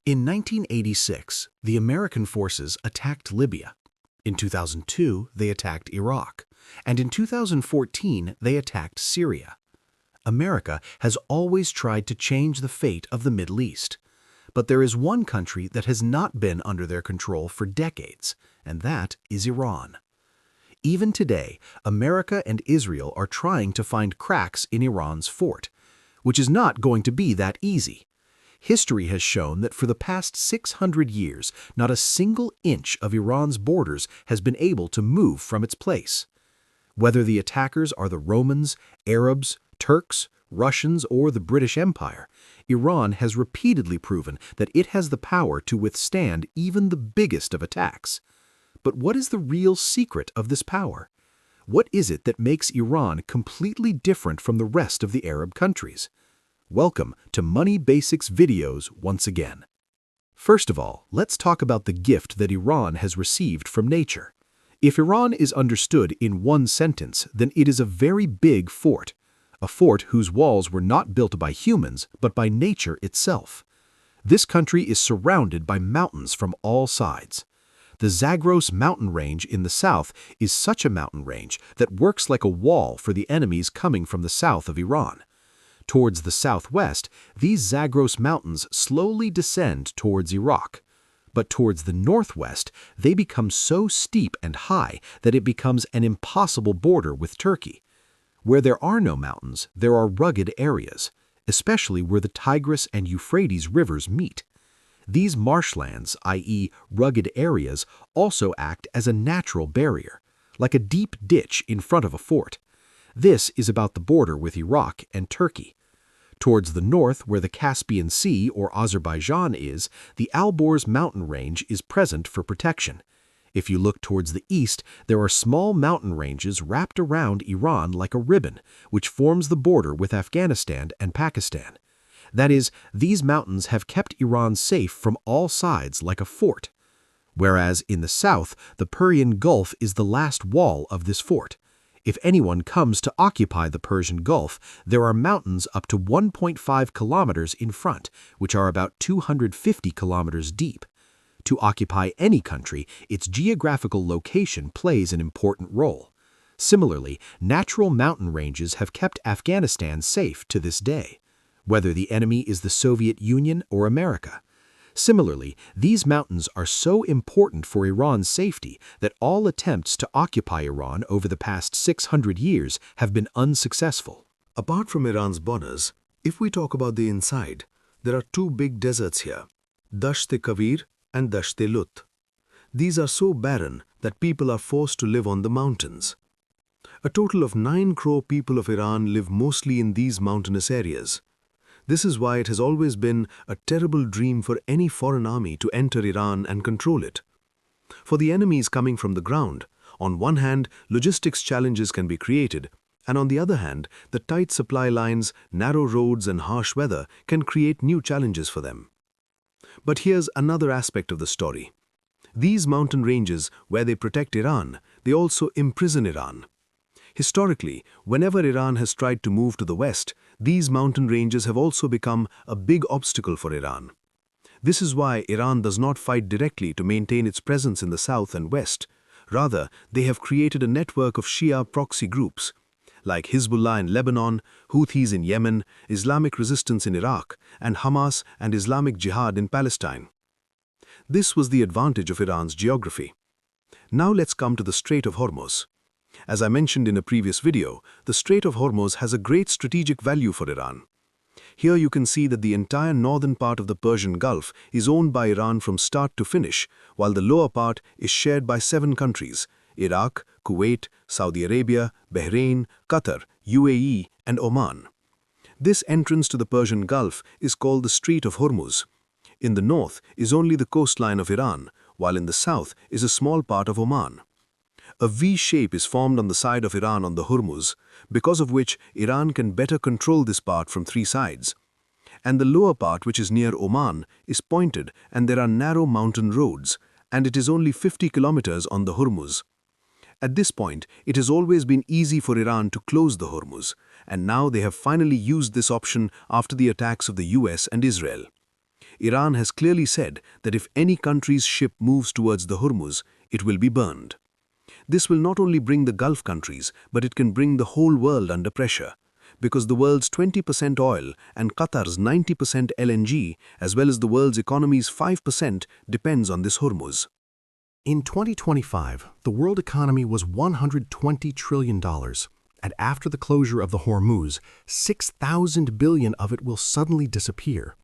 In 1986, the American forces attacked Libya. In 2002, they attacked Iraq. And in 2014, they attacked Syria. America has always tried to change the fate of the Middle East. But there is one country that has not been under their control for decades, and that is Iran. Even today, America and Israel are trying to find cracks in Iran's fort, which is not going to be that easy. History has shown that for the past 600 years, not a single inch of Iran's borders has been able to move from its place. Whether the attackers are the Romans, Arabs, Turks, Russians, or the British Empire, Iran has repeatedly proven that it has the power to withstand even the biggest of attacks. But what is the real secret of this power? What is it that makes Iran completely different from the rest of the Arab countries? Welcome to Money Basics videos once again. First of all, let's talk about the gift that Iran has received from nature. If Iran is understood in one sentence, then it is a very big fort. A fort whose walls were not built by humans, but by nature itself. This country is surrounded by mountains from all sides. The Zagros mountain range in the south is such a mountain range that works like a wall for the enemies coming from the south of Iran. Towards the southwest, these Zagros mountains slowly descend towards Iraq. But towards the northwest, they become so steep and high that it becomes an impossible border with Turkey. Where there are no mountains, there are rugged areas, especially where the Tigris and Euphrates rivers meet. These marshlands, i.e. rugged areas, also act as a natural barrier, like a deep ditch in front of a fort. This is about the border with Iraq and Turkey. Towards the north, where the Caspian Sea or Azerbaijan is, the Alborz mountain range is present for protection. If you look towards the east, there are small mountain ranges wrapped around Iran like a ribbon, which forms the border with Afghanistan and Pakistan. That is, these mountains have kept Iran safe from all sides like a fort. Whereas in the south, the Persian Gulf is the last wall of this fort. If anyone comes to occupy the Persian Gulf, there are mountains up to 1.5 kilometers in front, which are about 250 kilometers deep. To occupy any country, its geographical location plays an important role. Similarly, natural mountain ranges have kept Afghanistan safe to this day, whether the enemy is the Soviet Union or America. Similarly, these mountains are so important for Iran's safety that all attempts to occupy Iran over the past 600 years have been unsuccessful. Apart from Iran's borders, if we talk about the inside, there are two big deserts here, Dasht-e-Kavir and Dasht-e-Lut. These are so barren that people are forced to live on the mountains. A total of 9 crore people of Iran live mostly in these mountainous areas. This is why it has always been a terrible dream for any foreign army to enter Iran and control it. For the enemies coming from the ground, on one hand, logistics challenges can be created, and on the other hand, the tight supply lines, narrow roads, and harsh weather can create new challenges for them. But here's another aspect of the story. These mountain ranges, where they protect Iran, they also imprison Iran. Historically, whenever Iran has tried to move to the west, these mountain ranges have also become a big obstacle for Iran. This is why Iran does not fight directly to maintain its presence in the south and west. Rather, they have created a network of Shia proxy groups, like Hezbollah in Lebanon, Houthis in Yemen, Islamic resistance in Iraq, and Hamas and Islamic Jihad in Palestine. This was the advantage of Iran's geography. Now let's come to the Strait of Hormuz. As I mentioned in a previous video, the Strait of Hormuz has a great strategic value for Iran. Here you can see that the entire northern part of the Persian Gulf is owned by Iran from start to finish, while the lower part is shared by 7 countries: Iraq, Kuwait, Saudi Arabia, Bahrain, Qatar, UAE, and Oman. This entrance to the Persian Gulf is called the Strait of Hormuz. In the north is only the coastline of Iran, while in the south is a small part of Oman. A V shape is formed on the side of Iran on the Hormuz, because of which Iran can better control this part from 3 sides. And the lower part, which is near Oman, is pointed and there are narrow mountain roads, and it is only 50 kilometers on the Hormuz. At this point, it has always been easy for Iran to close the Hormuz, and now they have finally used this option after the attacks of the US and Israel. Iran has clearly said that if any country's ship moves towards the Hormuz, it will be burned. This will not only bring the Gulf countries, but it can bring the whole world under pressure, because the world's 20% oil and Qatar's 90% LNG, as well as the world's economy's 5%, depends on this Hormuz. In 2025, the world economy was $120 trillion, and after the closure of the Hormuz, 6,000 billion of it will suddenly disappear.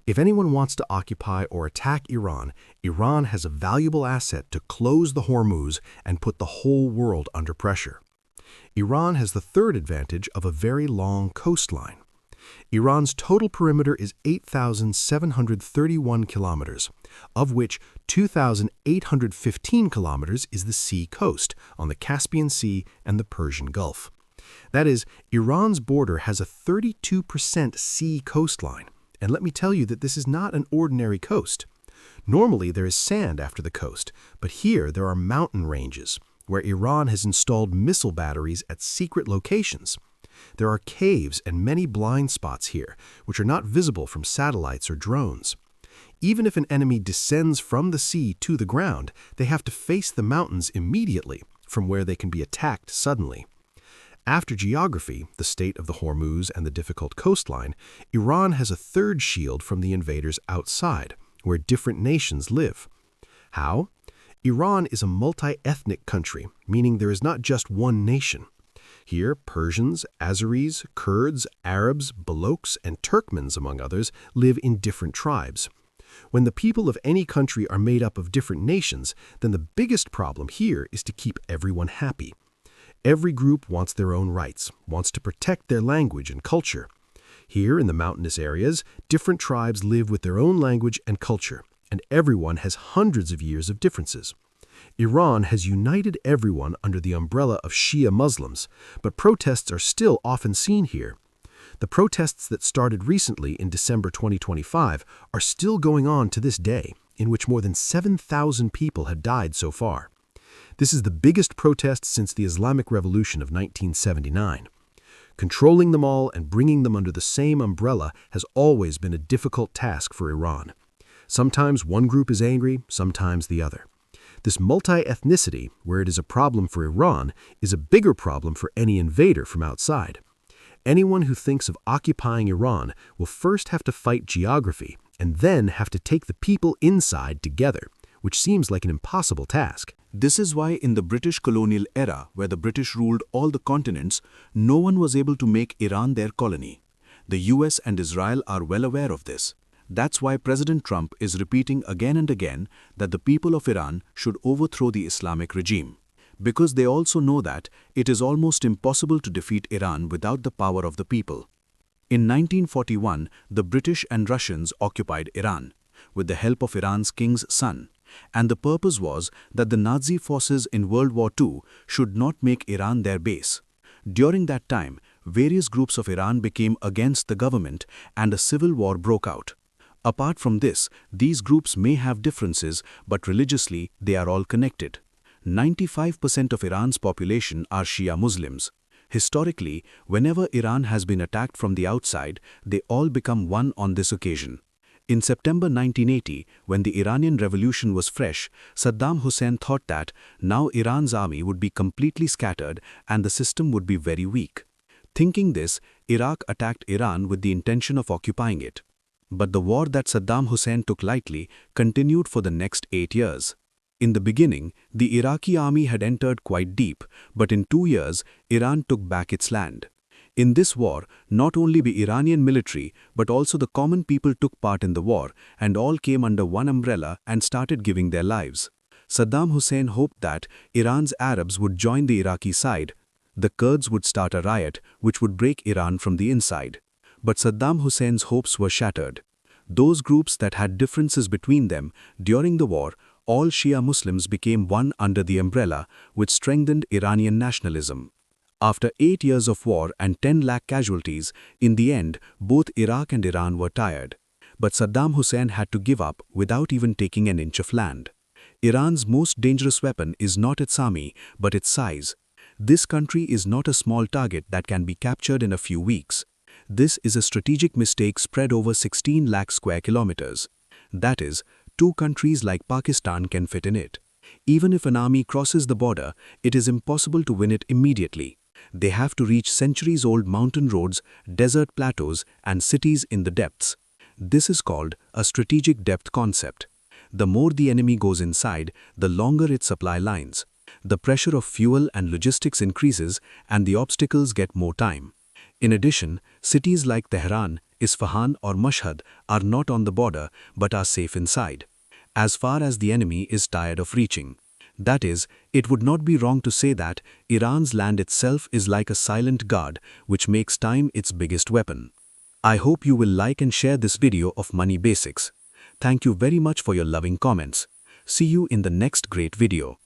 If anyone wants to occupy or attack Iran, Iran has a valuable asset to close the Hormuz and put the whole world under pressure. Iran has the third advantage of a very long coastline. Iran's total perimeter is 8,731 kilometers, of which 2,815 kilometers is the sea coast on the Caspian Sea and the Persian Gulf. That is, Iran's border has a 32% sea coastline. And let me tell you that this is not an ordinary coast. Normally there is sand after the coast, but here there are mountain ranges, where Iran has installed missile batteries at secret locations. There are caves and many blind spots here, which are not visible from satellites or drones. Even if an enemy descends from the sea to the ground, they have to face the mountains immediately, from where they can be attacked suddenly. After geography, the Strait of the Hormuz and the difficult coastline, Iran has a third shield from the invaders outside, where different nations live. How? Iran is a multi-ethnic country, meaning there is not just one nation. Here, Persians, Azeris, Kurds, Arabs, Balochs, and Turkmens, among others, live in different tribes. When the people of any country are made up of different nations, then the biggest problem here is to keep everyone happy. Every group wants their own rights, wants to protect their language and culture. Here, in the mountainous areas, different tribes live with their own language and culture, and everyone has hundreds of years of differences. Iran has united everyone under the umbrella of Shia Muslims, but protests are still often seen here. The protests that started recently in December 2025 are still going on to this day, in which more than 7,000 people have died so far. This is the biggest protest since the Islamic Revolution of 1979. Controlling them all and bringing them under the same umbrella has always been a difficult task for Iran. Sometimes one group is angry, sometimes the other. This multi-ethnicity, where it is a problem for Iran, is a bigger problem for any invader from outside. Anyone who thinks of occupying Iran will first have to fight geography and then have to take the people inside together, which seems like an impossible task. This is why in the British colonial era, where the British ruled all the continents, no one was able to make Iran their colony. The US and Israel are well aware of this. That's why President Trump is repeating again and again that the people of Iran should overthrow the Islamic regime, because they also know that it is almost impossible to defeat Iran without the power of the people. In 1941, the British and Russians occupied Iran, with the help of Iran's king's son, and the purpose was that the Nazi forces in World War II should not make Iran their base. During that time, various groups of Iran became against the government and a civil war broke out. Apart from this, these groups may have differences, but religiously they are all connected. 95% of Iran's population are Shia Muslims. Historically, whenever Iran has been attacked from the outside, they all become one on this occasion. In September 1980, when the Iranian Revolution was fresh, Saddam Hussein thought that now Iran's army would be completely scattered and the system would be very weak. Thinking this, Iraq attacked Iran with the intention of occupying it. But the war that Saddam Hussein took lightly continued for the next 8 years. In the beginning, the Iraqi army had entered quite deep, but in 2 years, Iran took back its land. In this war, not only the Iranian military, but also the common people took part in the war, and all came under one umbrella and started giving their lives. Saddam Hussein hoped that Iran's Arabs would join the Iraqi side. The Kurds would start a riot, which would break Iran from the inside. But Saddam Hussein's hopes were shattered. Those groups that had differences between them, during the war, all Shia Muslims became one under the umbrella, which strengthened Iranian nationalism. After 8 years of war and 10 lakh casualties, in the end, both Iraq and Iran were tired. But Saddam Hussein had to give up without even taking an inch of land. Iran's most dangerous weapon is not its army, but its size. This country is not a small target that can be captured in a few weeks. This is a strategic mistake spread over 16 lakh square kilometers. That is, 2 countries like Pakistan can fit in it. Even if an army crosses the border, it is impossible to win it immediately. They have to reach centuries-old mountain roads, desert plateaus, and cities in the depths. This is called a strategic depth concept. The more the enemy goes inside, the longer its supply lines. The pressure of fuel and logistics increases, and the obstacles get more time. In addition, cities like Tehran, Isfahan, or Mashhad are not on the border but are safe inside, as far as the enemy is tired of reaching. That is, it would not be wrong to say that Iran's land itself is like a silent guard which makes time its biggest weapon. I hope you will like and share this video of Money Basics. Thank you very much for your loving comments. See you in the next great video.